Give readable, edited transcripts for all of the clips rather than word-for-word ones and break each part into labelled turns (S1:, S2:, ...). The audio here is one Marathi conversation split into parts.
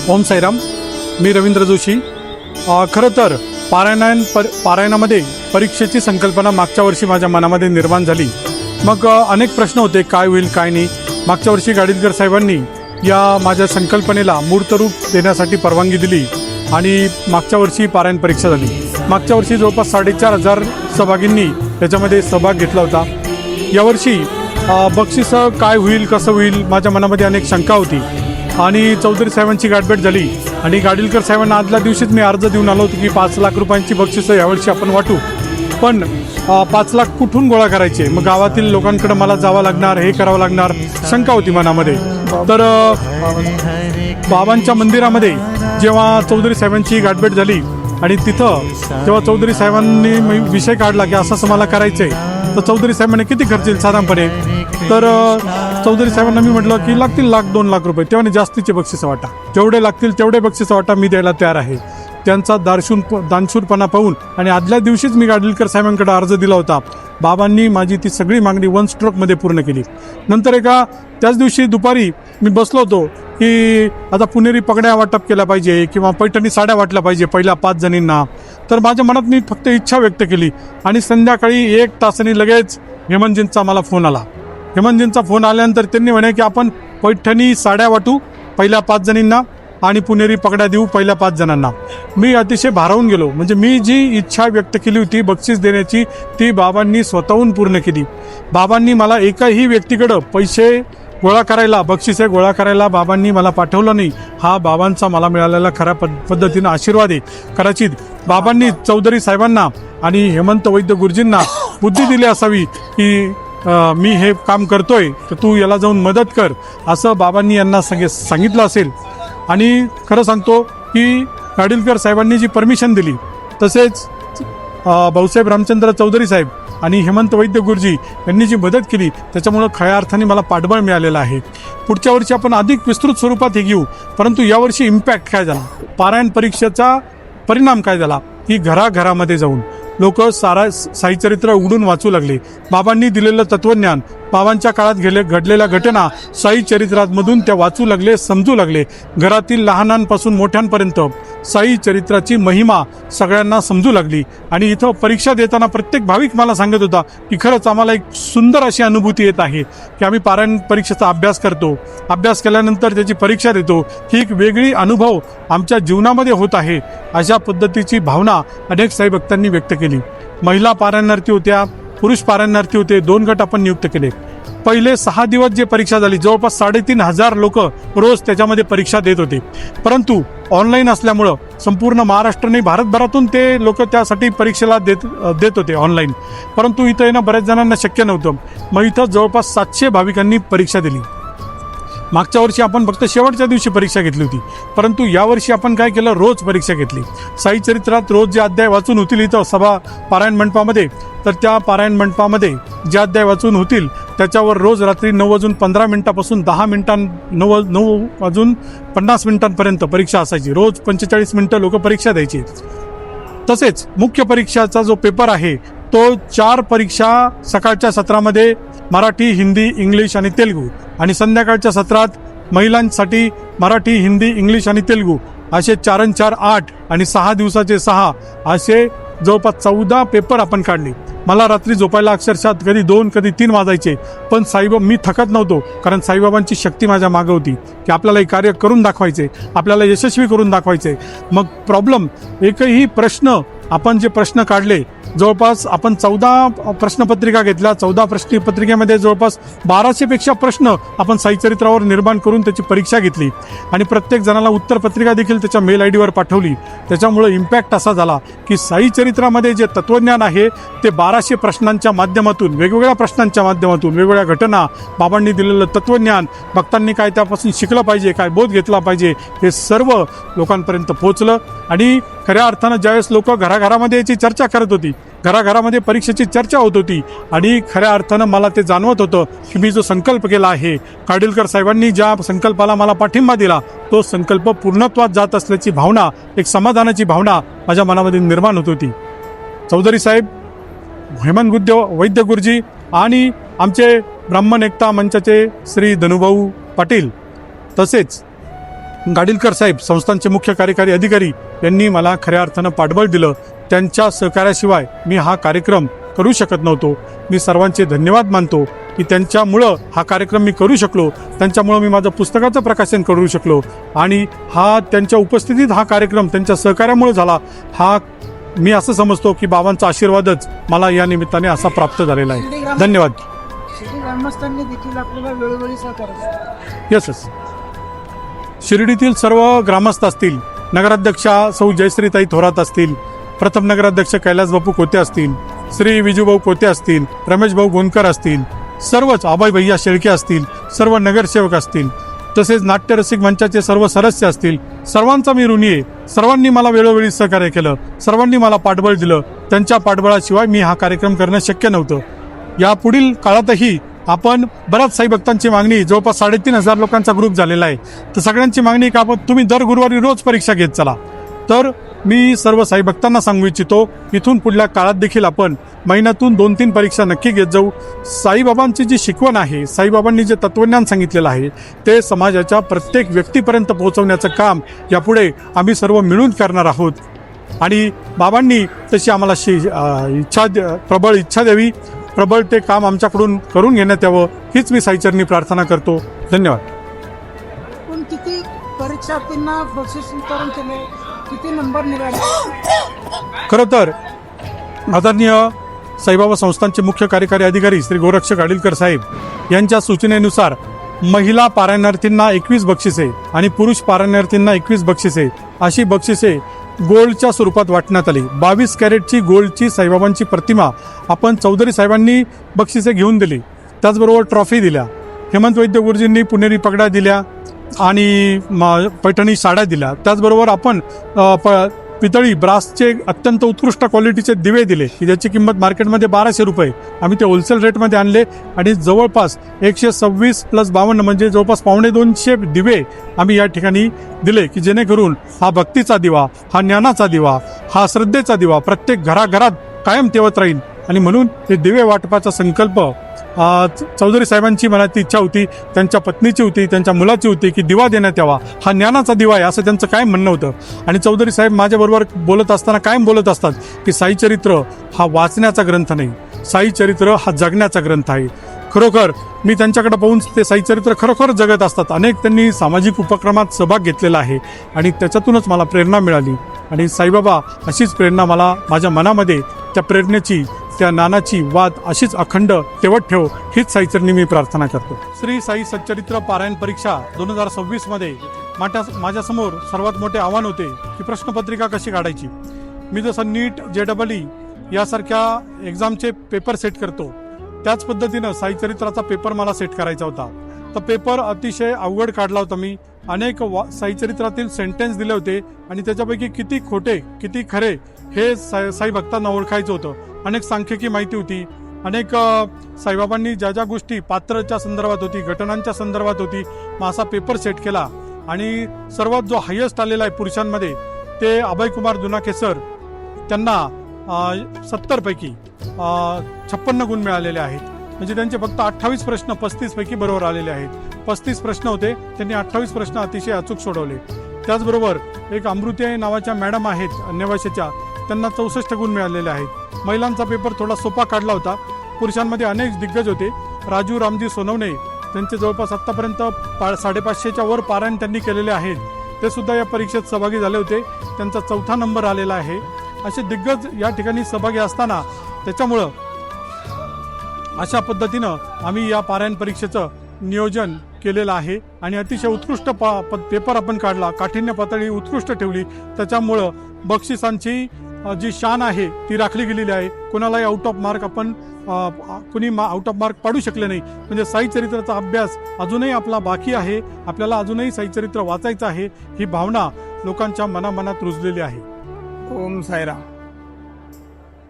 S1: ओम साईराम. मी रवींद्र जोशी. खरं तर पारायणामध्ये परीक्षेची संकल्पना मागच्या वर्षी माझ्या मनामध्ये निर्माण झाली. मग अनेक प्रश्न होते, काय होईल काय नाही. मागच्या वर्षी गाडीलकर साहेबांनी या माझ्या संकल्पनेला मूर्तरूप देण्यासाठी परवानगी दिली आणि मागच्या वर्षी पारायण परीक्षा झाली. मागच्या वर्षी जवळपास 4,500 सहभागींनी त्याच्यामध्ये सहभाग घेतला होता. यावर्षी बक्षीसं काय होईल कसं होईल माझ्या मनामध्ये अनेक शंका होती आणि चौधरी साहेबांची गाठभेट झाली आणि गाडीलकर साहेबांना आदल्या दिवशीच मी अर्ज देऊन आलो होतो की 5 लाख रुपयांची बक्षिसं यावर्षी आपण वाटू. पण 5 लाख कुठून गोळा करायचे, मग गावातील लोकांकडे मला जावं लागणार, हे करावं लागणार, शंका होती मनामध्ये. तर बाबांच्या मंदिरामध्ये जेव्हा चौधरी साहेबांची गाठभेट झाली आणि तिथं जेव्हा चौधरी साहेबांनी विषय काढला की असं मला करायचं आहे, तर चौधरी साहेबांनी किती खर्च येईल साधारणपणे, तर चौधरी साहेबांना मी म्हटलं की लागतील 1,00,000-2 लाख रुपये. तेव्हा जास्तीचे बक्षीस वाटा, जेवढे लागतील तेवढे बक्षीस वाटा, मी द्यायला तयार आहे. त्यांचा दानशूरपणा पाहून आणि आदल्या दिवशीच मी गाडीलकर साहेबांकडे अर्ज दिला होता. बाबांनी माझी ती सगळी मागणी 1 स्ट्रोकमध्ये पूर्ण केली. नंतर त्याच दिवशी दुपारी मी बसलो होतो की आता पुणेरी पगड्या वाटप केल्या पाहिजे किंवा पैठणी साड्या वाटल्या पाहिजे पहिल्या 5 जणींना. तर माझ्या मनात मी फक्त इच्छा व्यक्त केली आणि संध्याकाळी 1 तासाने लगेच हेमंतजींचा मला फोन आला. हेमंतजींचा फोन आल्यानंतर त्यांनी म्हणे की आपण पैठणी साड्या वाटू पहिल्या 5 जणींना आणि पुणेरी पगड्या देऊ पहिल्या 5 जणांना. मी अतिशय भारावून गेलो. म्हणजे मी जी इच्छा व्यक्त केली होती बक्षीस देण्याची ती बाबांनी स्वतःहून पूर्ण केली. बाबांनी मला एकाही व्यक्तीकडं पैसे गोळा करायला, बक्षिसे गोळा करायला बाबांनी मला पाठवलं नाही. हा बाबांचा मला मिळालेला खऱ्या पद्धतीनं आशीर्वाद आहे. कदाचित बाबांनी चौधरी साहेबांना आणि हेमंत वैद्य गुरुजींना बुद्धी दिली असावी की मी हे काम करतोय तर तू याला जाऊन मदत कर, असं बाबांनी यांना सांगितलं असेल. आणि खरं सांगतो की गाडीलकर साहेबांनी जी परमिशन दिली, तसेच भाऊसाहेब रामचंद्र चौधरी साहेब आणि हेमंत वैद्य गुरुजी यांनी जी मदत केली त्याच्यामुळं खऱ्या अर्थाने मला पाठबळ मिळालेलं आहे. पुढच्या वर्षी आपण अधिक विस्तृत स्वरूपात हे घेऊ. परंतु यावर्षी इम्पॅक्ट काय झाला, पारायण परीक्षेचा परिणाम काय झाला की घराघरामध्ये जाऊन लोक साईचरित्र उघडून वाचू लागले. बाबांनी दिलेलं तत्वज्ञान, बाबांच्या काळात घडलेल्या घटना साई चरित्रामधून त्या वाचू लागले, समजू लागले. घरातील लहानांपासून मोठ्यांपर्यंत साई चरित्राची महिमा सगळ्यांना समजू लागली. आणि इथं परीक्षा देताना प्रत्येक भाविक मला सांगत होता की खरंच आम्हाला एक सुंदर अशी अनुभूती येत आहे की आम्ही पारायण परीक्षेचा अभ्यास करतो, अभ्यास केल्यानंतर त्याची परीक्षा देतो, ही एक वेगळी अनुभव आमच्या जीवनामध्ये होत आहे. अशा पद्धतीची भावना अनेक साई भक्तांनी व्यक्त केली. महिला पारायणार्थी होत्या, पुरुष पारायणार्थी होते. 2 गट आपण नियुक्त केले. पहिले 6 दिवस जे परीक्षा झाली जवळपास 3,500 लोक रोज त्याच्यामध्ये परीक्षा देत होते. परंतु ऑनलाईन असल्यामुळं संपूर्ण महाराष्ट्र नाही भारतभरातून ते लोक त्यासाठी परीक्षेला देत होते ऑनलाईन. परंतु इथं येणं बऱ्याच जणांना शक्य नव्हतं. मग इथं जवळपास 700 भाविकांनी परीक्षा दिली. मागच्या वर्षी आपण फक्त शेवटच्या दिवशी परीक्षा घेतली होती, परंतु यावर्षी आपण काय केलं, रोज परीक्षा घेतली. साई चरित्रात रोज जे अध्याय वाचून होतील इथं सभा पारायण मंडपामध्ये, तर त्या पारायण मंडपामध्ये जे अध्याय वाचून होतील त्याच्यावर रोज रात्री 9:15 पासून 9:50 परीक्षा असायची. रोज 45 मिनिटं लोक परीक्षा द्यायची. तसेच मुख्य परीक्षाचा जो पेपर आहे तो 4 परीक्षा सकाळच्या सत्रामध्ये मराठी, हिंदी, इंग्लिश आणि तेलुगू, आणि संध्याकाळच्या सत्रात महिलांसाठी मराठी, हिंदी, इंग्लिश आणि तेलुगू असे 4 आणि 4 8 आणि 6 दिवसाचे 6 असे जवळपास 14 पेपर आपण काढले. मला रात्री झोपायला अक्षरशः कधी 2 कधी 3 वाजायचे, पण साईबाबा मी थकत नव्हतो, कारण साईबाबांची शक्ती माझ्या मागे होती की आपल्याला हे कार्य करून दाखवायचे, आपल्याला यशस्वी करून दाखवायचे. मग प्रॉब्लेम एकही प्रश्न आपण जे प्रश्न काढले जवळपास आपण 14 प्रश्नपत्रिका घेतल्या. 14 प्रश्नपत्रिकेमध्ये जवळपास 1200पेक्षा प्रश्न आपण साईचरित्रावर निर्माण करून त्याची परीक्षा घेतली आणि प्रत्येक जणाला उत्तरपत्रिका देखील त्याच्या मेल ID वर पाठवली. त्याच्यामुळे इम्पॅक्ट असा झाला की साईचरित्रामध्ये जे तत्वज्ञान आहे ते 1200 प्रश्नांच्या माध्यमातून, वेगवेगळ्या प्रश्नांच्या माध्यमातून, वेगवेगळ्या घटना, बाबांनी दिलेलं तत्वज्ञान, भक्तांनी काय त्यापासून शिकलं पाहिजे, काय बोध घेतला पाहिजे, हे सर्व लोकांपर्यंत पोहोचलं. आणि खऱ्या अर्थानं ज्यावेळेस लोक घराघरामध्ये याची चर्चा करत होती, घराघरामध्ये परीक्षेची चर्चा होत होती, आणि खऱ्या अर्थानं मला ते जाणवत होतं की मी जो संकल्प केला आहे, काडीलकर साहेबांनी ज्या संकल्पाला मला पाठिंबा दिला, तो संकल्प पूर्णत्वात जात असल्याची भावना, एक समाधानाची भावना माझ्या मनामध्ये निर्माण होत होती. चौधरी साहेब, हेमंत वैद्य गुरुजी आणि आमचे ब्राह्मण एकता मंचाचे श्री धनुभाऊ पाटील, तसेच गाडीलकर साहेब संस्थांचे मुख्य कार्यकारी अधिकारी यांनी मला खऱ्या अर्थानं पाठबळ दिलं. त्यांच्या सहकार्याशिवाय मी हा कार्यक्रम करू शकत नव्हतो. मी सर्वांचे धन्यवाद मानतो की त्यांच्यामुळं हा कार्यक्रम मी करू शकलो, त्यांच्यामुळं मी माझं पुस्तकाचं प्रकाशन करू शकलो आणि हा त्यांच्या उपस्थितीत हा कार्यक्रम त्यांच्या सहकार्यामुळे झाला. हा मी असं समजतो की बाबांचा आशीर्वादच मला या निमित्ताने असा प्राप्त झालेला आहे. धन्यवाद.
S2: ग्रामस्थांनी देखील आपल्याला वेळोवेळी सहकार्य.
S1: यस. शिर्डीतील सर्व ग्रामस्थ असतील, नगराध्यक्षा सौ जयश्रीताई थोरात असतील, प्रथम नगराध्यक्ष कैलास बापू कोते असतील, श्री विजूभाऊ कोते असतील, रमेश भाऊ गोंदकर असतील, सर्वच अभय भैया शेळके असतील, सर्व नगरसेवक असतील, तसेच नाट्यरसिक मंचाचे सर्व सदस्य असतील, सर्वांचा मी ऋणी आहे. सर्वांनी मला वेळोवेळी सहकार्य केलं, सर्वांनी मला पाठबळ दिलं. त्यांच्या पाठबळाशिवाय मी हा कार्यक्रम करणं शक्य नव्हतं. यापुढील काळातही आपण बऱ्याच साई भक्तांची मागणी, जवळपास 3,500 लोकांचा ग्रुप झालेला आहे, तर सगळ्यांची मागणी का आपण तुम्ही दर गुरुवारी रोज परीक्षा घेत चला. तर मी सर्व साई भक्तांना सांगू इच्छितो, इथून पुढल्या काळात देखील आपण महिन्यातून 2-3 परीक्षा नक्की घेत जाऊ. साईबाबांची जी शिकवण आहे, साईबाबांनी जे तत्वज्ञान सांगितलेलं आहे ते समाजाच्या प्रत्येक व्यक्तीपर्यंत पोहोचवण्याचं काम यापुढे आम्ही सर्व मिळून करणार आहोत. आणि बाबांनी तशी आम्हाला प्रबळ इच्छा द्यावी, प्रबळ ते काम आमच्याकडून करून घेण्यात यावं, हीच मी साईचरणी प्रार्थना करतो. धन्यवाद.
S2: पण किती परीक्षार्थींना बक्षीस वितरण केले, किती नंबर निघाले?
S1: खरं तर आदरणीय साईबाबा संस्थांचे मुख्य कार्यकारी अधिकारी श्री गोरक्ष गाडीलकर साहेब यांच्या सूचनेनुसार महिला पारायणार्थींना 21 बक्षिसे आणि पुरुष पारायणार्थींना 21 बक्षिसे अशी बक्षिसे गोल्डच्या स्वरूपात वाटण्यात आली. 22 कॅरेटची गोल्डची साईबाबांची प्रतिमा आपण चौधरी साहेबांनी बक्षिसे घेऊन दिली. त्याचबरोबर ट्रॉफी दिल्या. हेमंत वैद्य गुरुजींनी पुणेरी पगड्या दिल्या आणि पैठणी साड्या दिल्या. त्याचबरोबर आपण पितळी ब्रासचे अत्यंत उत्कृष्ट क्वालिटीचे दिवे दिले की ज्याची किंमत मार्केटमध्ये 1200 रुपये. आम्ही ते होलसेल रेटमध्ये आणले आणि जवळपास 126 + 52 म्हणजे जवळपास 250 दिवे आम्ही या ठिकाणी दिले की जेणेकरून हा भक्तीचा दिवा, हा ज्ञानाचा दिवा, हा श्रद्धेचा दिवा प्रत्येक घराघरात कायम तेवत राहील. आणि म्हणून हे दिवे वाटपाचा संकल्प चौधरी साहेबांची मनाची इच्छा होती, त्यांच्या पत्नीची होती, त्यांच्या मुलाची होती की दिवा देण्यात यावा. हा ज्ञानाचा दिवा आहे असं त्यांचं कायम म्हणणं होतं. आणि चौधरी साहेब माझ्याबरोबर बोलत असताना कायम बोलत असतात की साईचरित्र हा वाचण्याचा ग्रंथ नाही, साईचरित्र हा जगण्याचा ग्रंथ आहे. खरोखर मी त्यांच्याकडे पाहून ते साईचरित्र खरोखर जगत असतात. अनेक त्यांनी सामाजिक उपक्रमात सहभाग घेतलेला आहे आणि त्याच्यातूनच मला प्रेरणा मिळाली. आणि साईबाबा अशीच प्रेरणा मला माझ्या मनामध्ये त्या प्रेरणेची, त्या ज्ञानाची वाद अशीच अखंड तेवत ठेव, हीच साईचरणी मी प्रार्थना करतो. श्री साई सच्चरित्र पारायण परीक्षा 2026 मध्ये माझ्यासमोर सर्वात मोठे आव्हान होते की प्रश्नपत्रिका कशी काढायची. मी जसं नीट, JEE यासारख्या एक्झामचे पेपर सेट करतो त्याच पद्धतीनं साईचरित्राचा पेपर मला सेट करायचा होता. तर पेपर अतिशय अवघड काढला होता मी. अनेक साईचरित्रातील सेंटेन्स दिले होते आणि त्याच्यापैकी किती खोटे किती खरे हे साई भक्तांना ओळखायचं होतं. अनेक सांख्यिकी माहिती होती, अनेक साईबाबांनी ज्या ज्या गोष्टी पात्राच्या संदर्भात होती, घटनांच्या संदर्भात होती. मग असा पेपर सेट केला आणि सर्वात जो हायेस्ट आलेला आहे पुरुषांमध्ये ते अभयकुमार दुनाके सर, त्यांना 70 पैकी 56 गुण मिळालेले आहेत. म्हणजे त्यांचे फक्त 28 प्रश्न 35 पैकी बरोबर आलेले आहेत. 35 प्रश्न होते, त्यांनी 28 प्रश्न अतिशय अचूक सोडवले. त्याचबरोबर एक अमृते नावाच्या मॅडम आहेत नेवाशाच्या, त्यांना 64 गुण मिळालेले आहेत. महिलांचा पेपर थोडा सोपा काढला होता. पुरुषांमध्ये अनेक दिग्गज होते. राजू रामजी सोनवणे, त्यांचे जवळपास आत्तापर्यंत 550च्या वर पारायण त्यांनी केलेले आहेत. ते सुद्धा या परीक्षेत सहभागी झाले होते. त्यांचा 4था नंबर आलेला आहे. असे दिग्गज या ठिकाणी सहभागी असताना त्याच्यामुळं अशा पद्धतीनं आम्ही या पारायण परीक्षेचं नियोजन केलेलं आहे आणि अतिशय उत्कृष्ट पेपर आपण काढला. काठिण्य पातळी उत्कृष्ट ठेवली. त्याच्यामुळं बक्षिसांची जी शान आहे ती राखली गेलेली आहे. कोणालाही आउट ऑफ मार्क कुणी आउट ऑफ मार्क पाडू शकले नाही. म्हणजे साईचरित्राचा अभ्यास अजूनही आपला बाकी आहे. आपल्याला अजूनही साईचरित्र वाचायचं आहे, ही भावना लोकांच्या मनामनात रुजलेली आहे.
S3: ओम साईराम.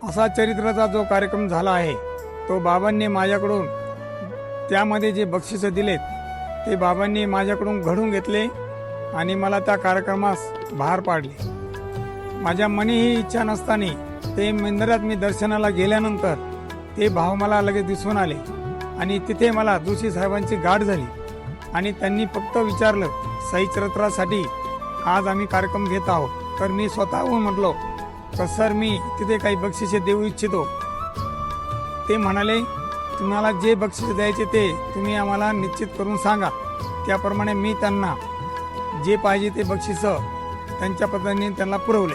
S3: असा चरित्राचा जो कार्यक्रम झाला आहे तो बाबांनी माझ्याकडून, त्यामध्ये जे बक्षिसं दिलेत ते बाबांनी माझ्याकडून घडून घेतले आणि मला त्या कार्यक्रमास बाहेर पाडले. माझ्या मनी ही इच्छा नसताना ते मंदिरात मी दर्शनाला गेल्यानंतर ते भाव मला लगेच दिसून आले आणि तिथे मला जोशी साहेबांची गाठ झाली आणि त्यांनी फक्त विचारलं, सईचरित्रासाठी आज आम्ही कार्यक्रम घेत आहोत. तर मी स्वतःहून म्हटलो तर सर मी तिथे काही बक्षिसे देऊ इच्छितो. ते म्हणाले तुम्हाला जे बक्षीस द्यायचे ते तुम्ही आम्हाला निश्चित करून सांगा. त्याप्रमाणे मी त्यांना जे पाहिजे ते बक्षीस त्यांच्या पद्धतीने त्यांना पुरवले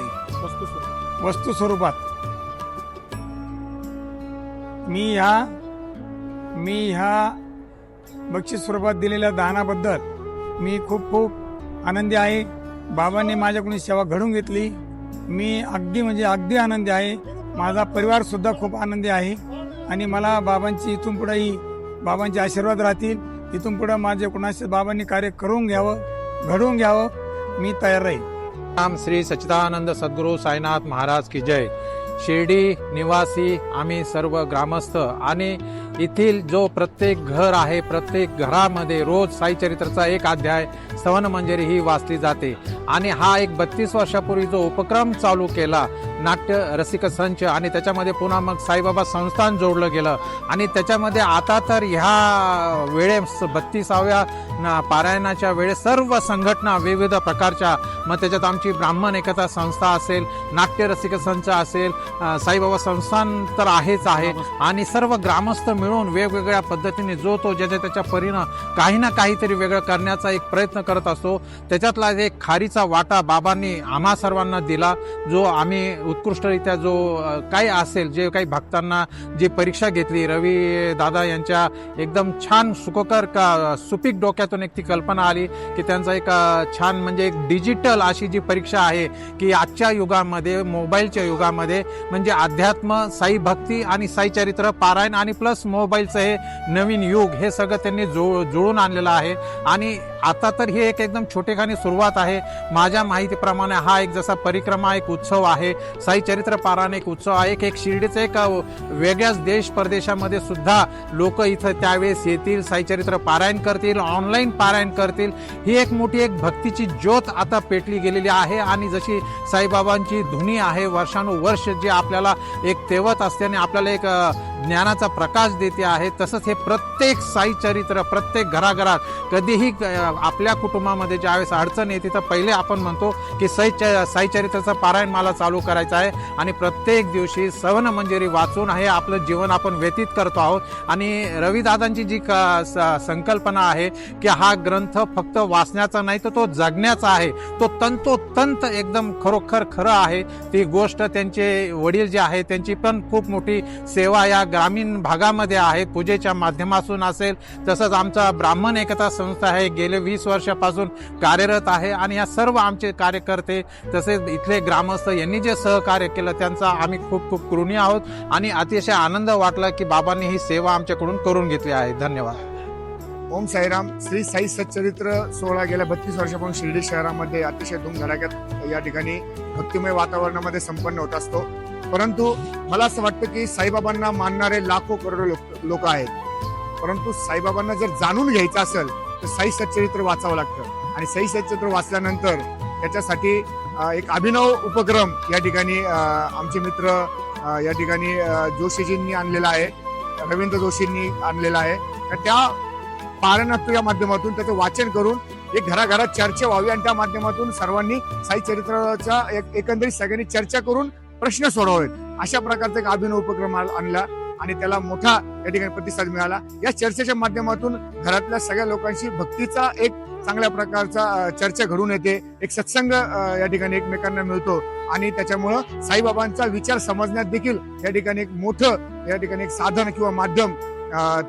S3: वस्तू स्वरूपात. मी ह्या बक्षीस स्वरूपात दिलेल्या दानाबद्दल मी खूप खूप आनंदी आहे. बाबांनी माझ्याकडून सेवा घडून घेतली. मी अगदी आनंदी आहे. माझा परिवार सुद्धा खूप आनंदी आहे आणि मला बाबांची इथून पुढेही बाबांचे आशीर्वाद राहतील. इथून पुढे माझे कोणाचे बाबांनी कार्य करून घ्यावं, घडवून घ्यावं, मी तयार राहील.
S4: नाम श्री सच्चिदानंद सद्गुरू साईनाथ महाराज की जय. शिर्डी निवासी आम्ही सर्व ग्रामस्थ आणि येथील जो प्रत्येक घर आहे, प्रत्येक घरामध्ये रोज साई चरित्राचा एक अध्याय स्तवन मंजरी ही वाचली जाते. आणि हा एक 32 वर्षापूर्वी जो उपक्रम चालू केला नाट्य रसिक संच आणि त्याच्यामध्ये पुन्हा मग साईबाबा संस्थान जोडलं गेलं आणि त्याच्यामध्ये आता तर ह्या वेळेस 32व्या पारायणाच्या वेळेस सर्व संघटना विविध प्रकारच्या, मग त्याच्यात आमची ब्राह्मण एकता संस्था असेल, नाट्य रसिक संच असेल, साईबाबा संस्थान तर आहेच आहे आणि सर्व ग्रामस्थ मिळून वेगवेगळ्या पद्धतीने जो तो ज्याच्या त्याच्या परीनं काही ना काहीतरी वेगळं करण्याचा एक प्रयत्न करत असतो. त्याच्यातला एक खारीचा वाटा बाबांनी आम्हा सर्वांना दिला. जो आम्ही उत्कृष्टरित्या जो काही असेल, जे काही भक्तांना जी परीक्षा घेतली, रवी दादा यांच्या एकदम छान सुखकर सुपीक डोक्यातून एक ती कल्पना आली की त्यांचा एक छान म्हणजे एक डिजिटल अशी जी परीक्षा आहे की आजच्या युगामध्ये, मोबाईलच्या युगामध्ये म्हणजे अध्यात्म, साई भक्ती आणि साई चरित्र पारायण आणि प्लस मोबाईलचं हे नवीन युग हे सगळं त्यांनी जुळून आणलेलं आहे. आणि आता तर ही एकदम छोटेखानी सुरुवात आहे. माझ्या माहितीप्रमाणे हा एक जसा परिक्रमा एक उत्सव आहे, साई चरित्र पारायण एक उत्सव आहे, एक शिर्डीचं एक वेगळ्याच देश परदेशामध्ये सुद्धा लोक इथं त्यावेळेस येतील, साई चरित्र पारायण करतील, ऑनलाईन पारायण करतील. ही एक मोठी एक भक्तीची ज्योत आता पेटली गेलेली आहे. आणि जशी साईबाबांची धुनी आहे वर्षानुवर्ष जे आपल्याला एक तेवत असते आणि आपल्याला एक ज्ञानाचा प्रकाश देते आहे, तसंच हे प्रत्येक साई चरित्र प्रत्येक घराघरात कधीही आपल्या कुटुंबामध्ये ज्यावेळेस अडचण येते तर पहिले आपण म्हणतो की साई चरित्राचं पारायण मला चालू करायचं आहे आणि प्रत्येक दिवशी स्तवन मंजरी वाचून हे आपलं जीवन आपण व्यतीत करतो आहोत. आणि रविदादांची जी संकल्पना आहे की हा ग्रंथ फक्त वाचण्याचा नाही तर तो जगण्याचा आहे, तो तंतोतंत एकदम खरोखर खरं आहे. ती गोष्ट त्यांचे वडील जे आहे त्यांची पण खूप मोठी सेवा या ग्रामीण भागामध्ये आहे, पूजेच्या माध्यमातून असेल. तसंच आमचा ब्राह्मण एकता संस्था आहे, गेले 20 वर्षापासून कार्यरत आहे. आणि या सर्व आमचे कार्यकर्ते तसेच इथले ग्रामस्थ यांनी जे सहकार्य केलं त्यांचा आम्ही खूप खूप ऋणी आहोत आणि अतिशय आनंद वाटला की बाबांनी ही सेवा आमच्याकडून करून घेतली आहे. धन्यवाद.
S5: ओम साईराम. श्री साई सच्चरित्र सोहळा गेल्या 32 वर्षापासून शिर्डी शहरामध्ये अतिशय धूमधडाक्यात या ठिकाणी भक्तिमय वातावरणामध्ये संपन्न होत असतो. परंतु मला असं वाटतं की साईबाबांना मानणारे लाखो करोडो लोक आहेत, परंतु साईबाबांना जर जाणून घ्यायचं असेल तर साई सच्चरित्र वाचावं लागतं. आणि साई सच्चरित्र वाचल्यानंतर त्याच्यासाठी एक अभिनव उपक्रम या ठिकाणी आमचे मित्र या ठिकाणी जोशीजींनी आणलेला आहे, रवींद्र जोशींनी आणलेला आहे. तर त्या पारायणाच्या माध्यमातून त्याचं वाचन करून एक घराघरात चर्चा व्हावी आणि त्या माध्यमातून सर्वांनी साई चरित्राचा एकंदरीत सगळ्यांनी चर्चा करून प्रश्न सोडवावेत, अशा प्रकारचा एक अभिनव उपक्रम आणला आणि त्याला मोठा या ठिकाणी प्रतिसाद मिळाला. या चर्चेच्या माध्यमातून घरातल्या सगळ्या लोकांशी भक्तीचा एक चांगल्या प्रकारचा चर्चा घडून येते, एक सत्संग या ठिकाणी एकमेकांना मिळतो आणि त्याच्यामुळं साईबाबांचा विचार समजण्यात देखील या ठिकाणी एक मोठं या ठिकाणी एक साधन किंवा माध्यम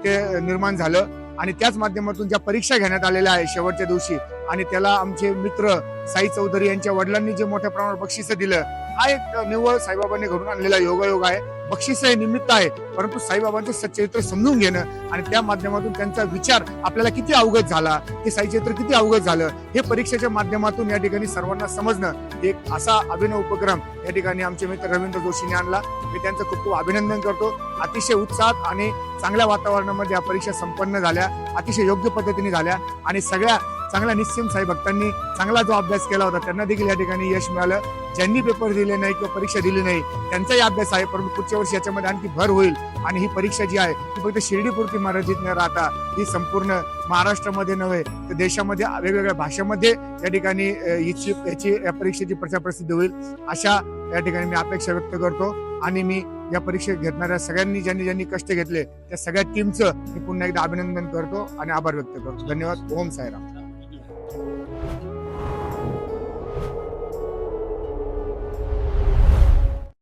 S5: ते निर्माण झालं. आणि त्याच माध्यमातून ज्या परीक्षा घेण्यात आलेल्या आहे शेवटच्या दिवशी आणि त्याला आमचे मित्र साई चौधरी यांच्या वडिलांनी जे मोठ्या प्रमाणात बक्षीस दिलं, हा एक निव्वळ साईबाबांनी घडून आणलेला योगायोग आहे. बक्षीस हे निमित्त आहे, परंतु साईबाबांचं सच्चरित्र समजून घेणं आणि त्या माध्यमातून त्यांचा विचार आपल्याला किती अवगत झाला, ते साईचरित्र किती अवगत झालं हे परीक्षेच्या माध्यमातून या ठिकाणी सर्वांना समजणं एक असा अभिनव उपक्रम या ठिकाणी आमचे मित्र रवींद्र जोशींनी आणला. मी त्यांचं खूप खूप अभिनंदन करतो. अतिशय उत्साहात आणि चांगल्या वातावरणामध्ये या परीक्षा संपन्न झाल्या, अतिशय योग्य पद्धतीने झाल्या आणि सगळ्या चांगला निस्सिम साई भक्तांनी चांगला जो अभ्यास केला होता त्यांना देखील या ठिकाणी यश मिळालं. ज्यांनी पेपर दिले नाही किंवा परीक्षा दिली नाही त्यांचाही अभ्यास आहे, परंतु पुढच्या वर्षी याच्यामध्ये आणखी भर होईल आणि ही परीक्षा जी आहे ती फक्त शिर्डीपुरती मर्यादित न राहता ही संपूर्ण महाराष्ट्रामध्ये नव्हे तर देशामध्ये वेगवेगळ्या भाषेमध्ये या ठिकाणी याची या परीक्षेची प्रचार प्रसिद्ध होईल अशा या ठिकाणी मी अपेक्षा व्यक्त करतो. आणि मी या परीक्षेत घेतणाऱ्या सगळ्यांनी ज्यांनी कष्ट घेतले त्या सगळ्या टीमचं मी पुन्हा एकदा अभिनंदन करतो आणि आभार व्यक्त करतो. धन्यवाद. ओम साईराम.